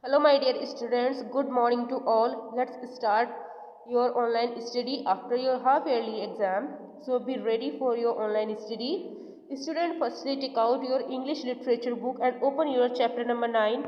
Hello my dear students, good morning to all. Let's start your online study after your half yearly exam. So be ready for your online study. Student, firstly take out your English literature book and open your chapter number 9.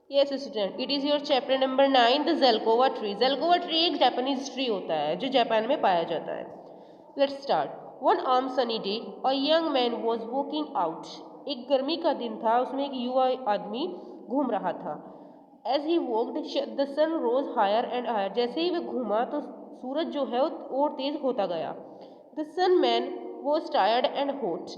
Yes student, it is your chapter number 9, the Zelkova tree. Zelkova tree एक Japanese tree होता है जो Japan में पाया जाता है. Let's start. One warm sunny day, a young man was walking out. एक गर्मी का दिन था, उसमें एक युवा आदमी घूम रहा था. As he walked, the sun rose higher and higher. जैसे ही वह घूमा तो सूरज जो है वो और तेज होता गया. The sun man was tired and hot.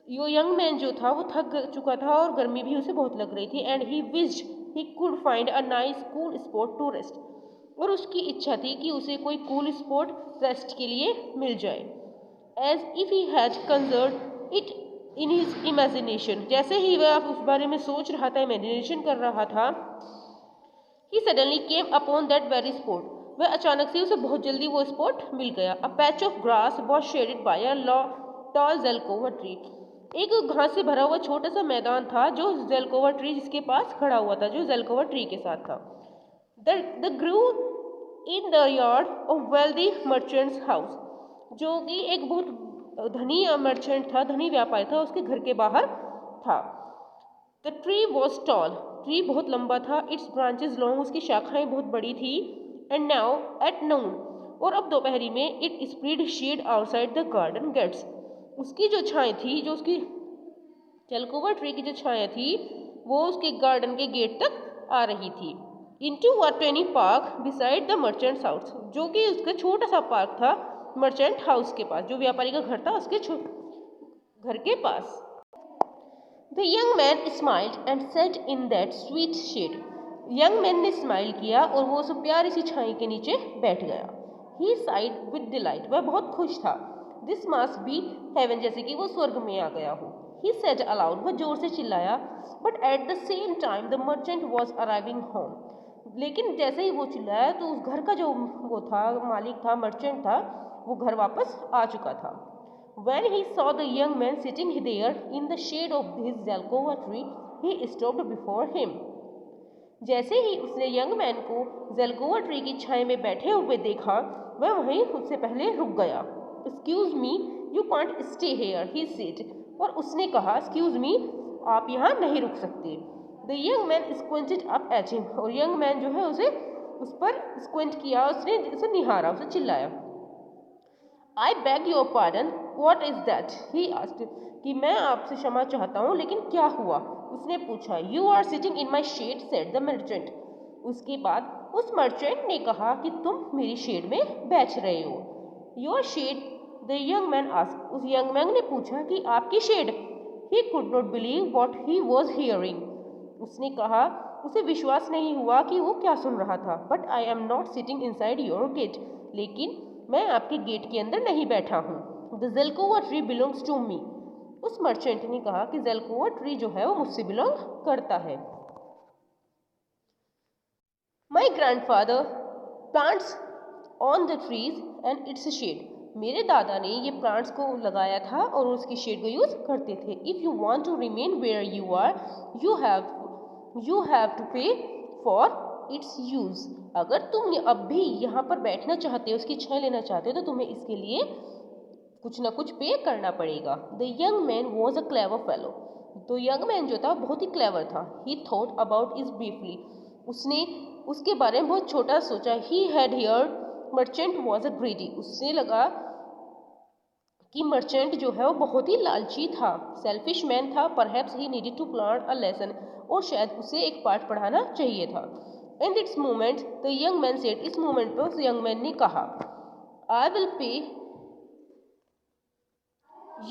Yo young man जो था वो थक चुका था और गर्मी भी उसे बहुत लग रही थी. And he wished he could find a nice cool spot to rest. और उसकी इच्छा थी कि उसे कोई कूल स्पॉट रेस्ट के लिए मिल जाए. As if he had conserve it in his imagination. जैसे ही वह उस बारे में सोच रहा था, इमेजिनेशन कर रहा था, he suddenly came upon that very spot. वह अचानक से उसे बहुत जल्दी वो स्पॉट मिल गया. A patch of grass was shaded by a tall zelkova tree. एक घास से भरा हुआ छोटा सा मैदान था जो जेलकोवा ट्री जिसके पास खड़ा हुआ था, जो जेलकोवा ट्री के साथ था. The grew in the yard of wealthy merchant's house. जो कि एक बहुत धनी मर्चेंट था, धनी व्यापारी था, उसके घर के बाहर था. The tree was tall. Tree बहुत लंबा था. Its branches long. उसकी शाखाएं बहुत बड़ी थी. And now at noon. और अब दोपहरी में it spread shade outside the garden gates. उसकी जो छाएं थी, जो उसकी जेलकोवा ट्री की जो छाया थी, वो उसके गार्डन के गेट तक आ रही थी. Into a tiny park beside the merchant's house. जो कि उसका छोटा सा पार्क था मर्चेंट हाउस के पास, जो व्यापारी का घर था उसके घर के पास. The young man smiled and sat in that sweet shade. Young man ने स्माइल किया और वो उस प्यारी सी छाई के नीचे बैठ गया. He sighed with delight. वह बहुत खुश था. This must be heaven. जैसे कि वो स्वर्ग में आ गया हो. He said aloud. वह जोर से चिल्लाया. But at the same time the merchant was arriving home. लेकिन जैसे ही वो चिल्लाया तो उस घर का जो वो था, मालिक था, मर्चेंट था, वो घर वापस आ चुका था. When he saw the young man sitting there in the shade of his Zelkova tree, he stopped before him. जैसे ही उसने यंग मैन को जेलकोवा ट्री की छाया में बैठे हुए देखा, वह वहीं उससे पहले रुक गया. Excuse me, you can't stay here, he said. और उसने कहा, Excuse me, आप यहाँ नहीं रुक सकते. The young man squinted up at him. और यंग मैन जो है उसे उस पर स्क्विंट किया, उसने उसे निहारा, उसे चिल्लाया. I beg your pardon, what is that? He asked. कि मैं आपसे क्षमा चाहता हूँ, लेकिन क्या हुआ? उसने पूछा. You are sitting in my shade, said the merchant. उसके बाद उस मर्चेंट ने कहा कि तुम मेरी शेड में बैठ रहे हो. Your shade, the young man asked. उस यंग मैन ने पूछा कि आपकी shade. He could not believe what he was hearing. उसने कहा, उसे विश्वास नहीं हुआ कि वो क्या सुन रहा था. But I am not sitting inside your gate. लेकिन मैं आपके गेट के अंदर नहीं बैठा हूँ. The zelkova tree belongs to me. उस मर्चेंट ने कहा कि जेलकोवा ट्री जो है वो मुझसे बिलोंग करता है. My grandfather plants on the trees and its shade. मेरे दादा ने ये प्लांट्स को लगाया था और उसकी शेड को यूज करते थे. If you want to remain where you are, you have to pay for its use. अगर तुम अब भी यहाँ पर बैठना चाहते हो, उसकी छाया लेना चाहते हो, तो तुम्हें इसके लिए कुछ ना कुछ पे करना पड़ेगा. The young man was a clever fellow. तो यंग मैन जो था बहुत ही क्लेवर था. ही थॉट अबाउट इज ब्रीफली. उसने उसके बारे में बहुत छोटा सोचा. He had heard merchant was a greedy. उसने लगा कि मर्चेंट जो है वो बहुत ही लालची था, सेल्फिश मैन था. Perhaps he needed to learn a lesson. और शायद उसे एक पाठ पढ़ाना चाहिए था. In this moment the young man said. इस मोमेंट पर उस यंग मैन ने कहा, I will pay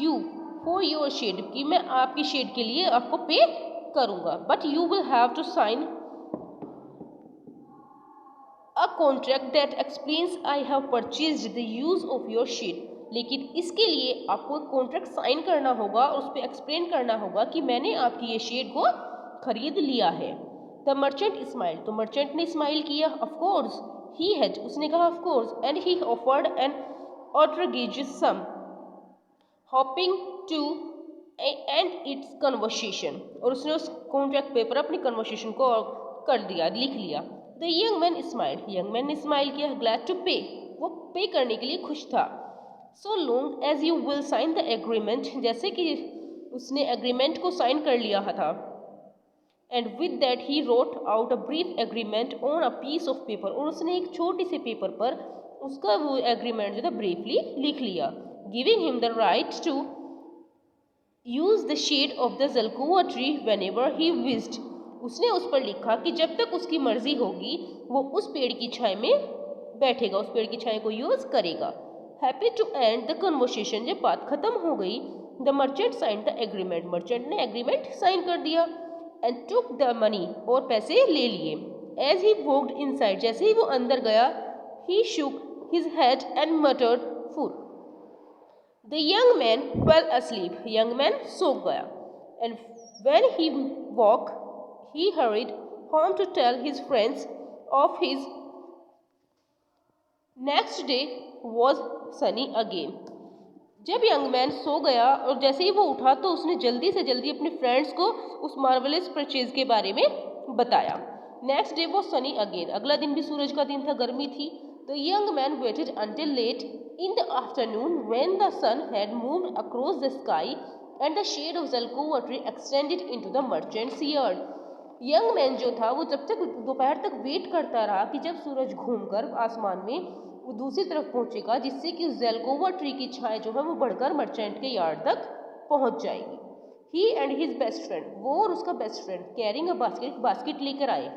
you for your shade. कि मैं आपकी शेड के लिए आपको पे करूंगा. But you will have to sign a contract that explains I have purchased the use of your shade. लेकिन इसके लिए आपको एक कॉन्ट्रैक्ट साइन करना होगा और उस पर एक्सप्लेन करना होगा कि मैंने आपकी ये शेड को खरीद लिया है. The merchant smile. तो मर्चेंट ने स्माइल किया. Of course he had. उसने कहा of course. And he offered an outrageous sum, hoping to end its conversation. और उसने उस कॉन्ट्रैक्ट पेपर अपनी कन्वर्सेशन को कर दिया, लिख लिया। The young man smile, young man ने स्माइल किया। ग्लैड टू पे, वो पे करने के लिए खुश था। So long as you will sign the agreement, जैसे कि उसने एग्रीमेंट को साइन कर लिया था। And with that he wrote out a brief agreement on a piece of paper, और उसने एक छोटे से पेपर पर उसका वो एग्रीमेंट जो था ब्रीफली लिख लिया। Giving him the right to use the shade of the zelkova tree whenever he wished, उसने उस पर लिखा कि जब तक उसकी मर्जी होगी वो उस पेड़ की छाया में बैठेगा, उस पेड़ की छाया को यूज करेगा। Happy to end the conversation, जब बात खत्म हो गई, the merchant sign the agreement, merchant ने एग्रीमेंट साइन कर दिया। एंड टुक द मनी, और पैसे ले लिए। एज ही वॉक्ड इनसाइड, जैसे ही वो अंदर गया, he shook his head and muttered food. The young man fell asleep, young man सो गया। And when he woke he hurried home to tell his friends of his next day was sunny again। जब young man सो गया और जैसे ही वो उठा तो उसने जल्दी से जल्दी अपने फ्रेंड्स को उस मार्वलस परचेज के बारे में बताया। Next day was sunny again, अगला दिन भी सूरज का दिन था, गर्मी थी। The young man waited until late in the afternoon when the sun had moved across the sky and the shade of Zalkova tree extended into the merchant's yard। Young man जो था वो जब तक दोपहर तक वेट करता रहा कि जब सूरज घूमकर आसमान में वो दूसरी तरफ पहुंचेगा, जिससे कि उस ज़ल्कोवा ट्री की छाया जो है वो बढ़कर मर्चेंट के यार्ड तक पहुंच जाएगी। He and his best friend, वो और उसका best friend carrying a basket, basket लेकर आए।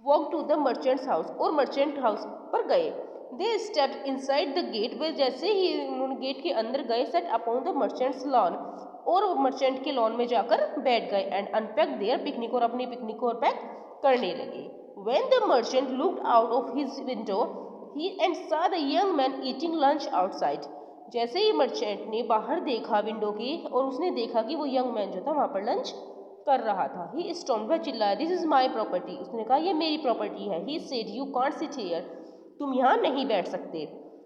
Walk to the merchant's house, और मर्चेंट हाउस पर गए। They stepped inside the gate, वे जैसे ही उन्होंने गेट के अंदर गए, sat upon the merchant's lawn, और मर्चेंट के लॉन में जाकर बैठ गए। एंड अनपैक देयर पिकनिक, और अपनी पिकनिक को पैक करने लगे। When the merchant looked out of his window he and saw the young man eating lunch outside, जैसे ही मर्चेंट ने बाहर देखा विंडो की और उसने देखा कि वो यंग मैन जो था वहां पर लंच कर रहा था। ही स्टॉम्प्ड, वह चिल्लाया, दिस इज माई प्रॉपर्टी, उसने कहा ये मेरी प्रॉपर्टी है। He said you can't sit here, तुम यहाँ नहीं बैठ सकते।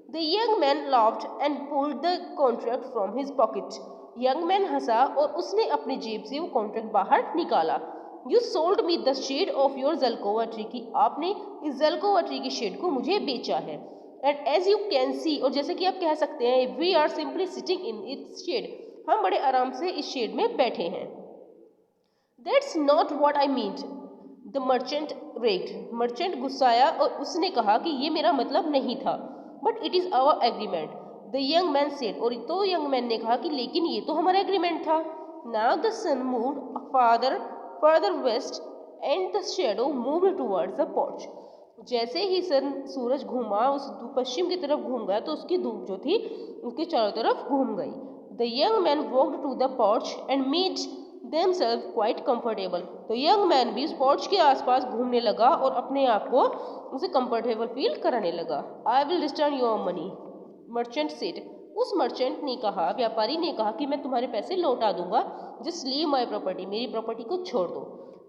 The young man laughed and pulled the contract from his pocket, young man हंसा और उसने अपनी जेब से वो कॉन्ट्रैक्ट बाहर निकाला। You sold me the shade of your zelkova tree, की आपने इस ज़ल्कोवा ट्री की शेड को मुझे बेचा है। And as you can see, और जैसे कि आप कह सकते हैं, we are simply sitting in its shade, हम बड़े आराम से इस शेड में बैठे हैं। That's not what I mean, the merchant raged, merchant गुस्साया और उसने कहा कि ये मेरा मतलब नहीं था। But it is our agreement, the young man said, और तो यंग मैन ने कहा कि लेकिन ये तो हमारा एग्रीमेंट था। Now the sun moved further west and the shadow moved towards the porch, जैसे ही सूरज घूमा, उस पश्चिम की तरफ घूम गया तो उसकी धूप जो थी उसके चारों तरफ घूम गई। The young man walked to the porch and made themself quite comfortable, तो यंग मैन भी उस पोर्च के आसपास घूमने लगा और अपने आप को उसे कंफर्टेबल फील कराने लगा। I will return your money, merchant said, उस मर्चेंट ने कहा, व्यापारी ने कहा कि मैं तुम्हारे पैसे लौटा दूंगा। जस्ट लीव माई प्रॉपर्टी, मेरी प्रॉपर्टी को छोड़ दो।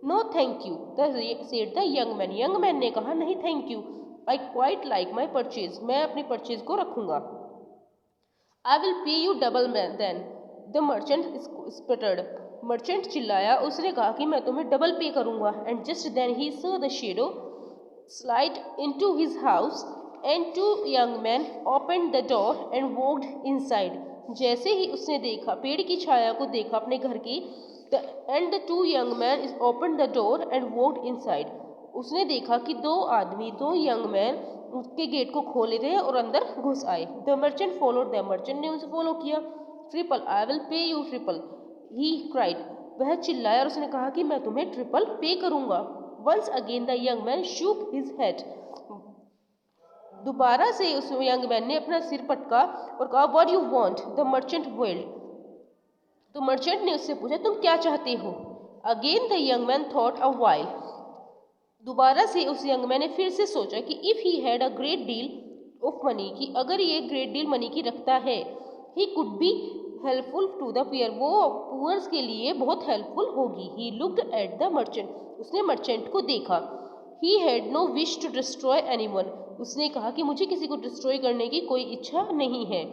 No thank you, said the young man, young man ने कहा नहीं thank you, I quite like my purchase, मैं अपनी परचेज को रखूंगा। I will pay you double man then, the merchant sputtered, merchant चिल्लाया, उसने कहा कि मैं तुम्हें डबल पे करूंगा। And just then he saw the shadow slide into his house and to young man open the door and walked inside, जैसे ही उसने देखा, पेड़ की छाया को देखा अपने घर की, and the two young man is open the door and walked inside, उसने देखा कि दो यंग मैन उसके गेट को खोले थे और अंदर घुस आए। The merchant followed them, merchant ने उसे फॉलो किया। Triple, I will pay you triple, he cried, वह चिल्लाया और उसने कहा कि मैं तुम्हें ट्रिपल पे करूंगा। Once again the young man shook his head, दोबारा से उस यंग मैन ने अपना सिर पटका और कहा what you want, the merchant weld, तो मर्चेंट ने उससे पूछा तुम क्या चाहते हो। Again the young man thought a while, दोबारा से उस यंग मैन ने फिर से सोचा कि if he had a great deal of money, कि अगर ये ग्रेट डील मनी की रखता है, he could be helpful to the poor, वो पुअर्स के लिए बहुत हेल्पफुल होगी। He looked at the merchant, उसने मर्चेंट को देखा। He had no wish to destroy anyone, उसने कहा कि मुझे किसी को डिस्ट्रॉय करने की कोई इच्छा नहीं है।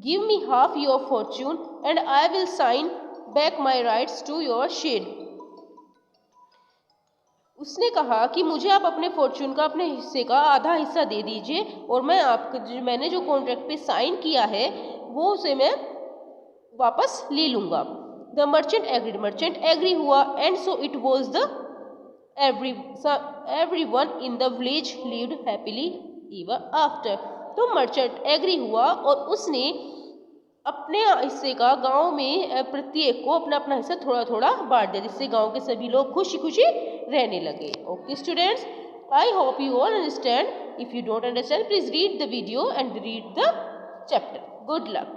Give me half your fortune and I will sign back my rights to your shade, उसने कहा कि मुझे आप अपने फॉर्चून का, अपने हिस्से का आधा हिस्सा दे दीजिए और मैं आपको मैंने जो कॉन्ट्रैक्ट पे साइन किया है वो उसे मैं वापस ले लूँगा। द मर्चेंट एग्री हुआ and so it was the everyone in the village lived happily ever after। तो मर्चेंट एग्री हुआ और उसने अपने हिस्से का गांव में प्रत्येक को अपना अपना हिस्सा थोड़ा थोड़ा बांट दिया, जिससे गांव के सभी लोग खुशी खुशी रहने लगे। Okay students, I hope you all understand. If you don't understand please read the video and read the chapter. Good luck.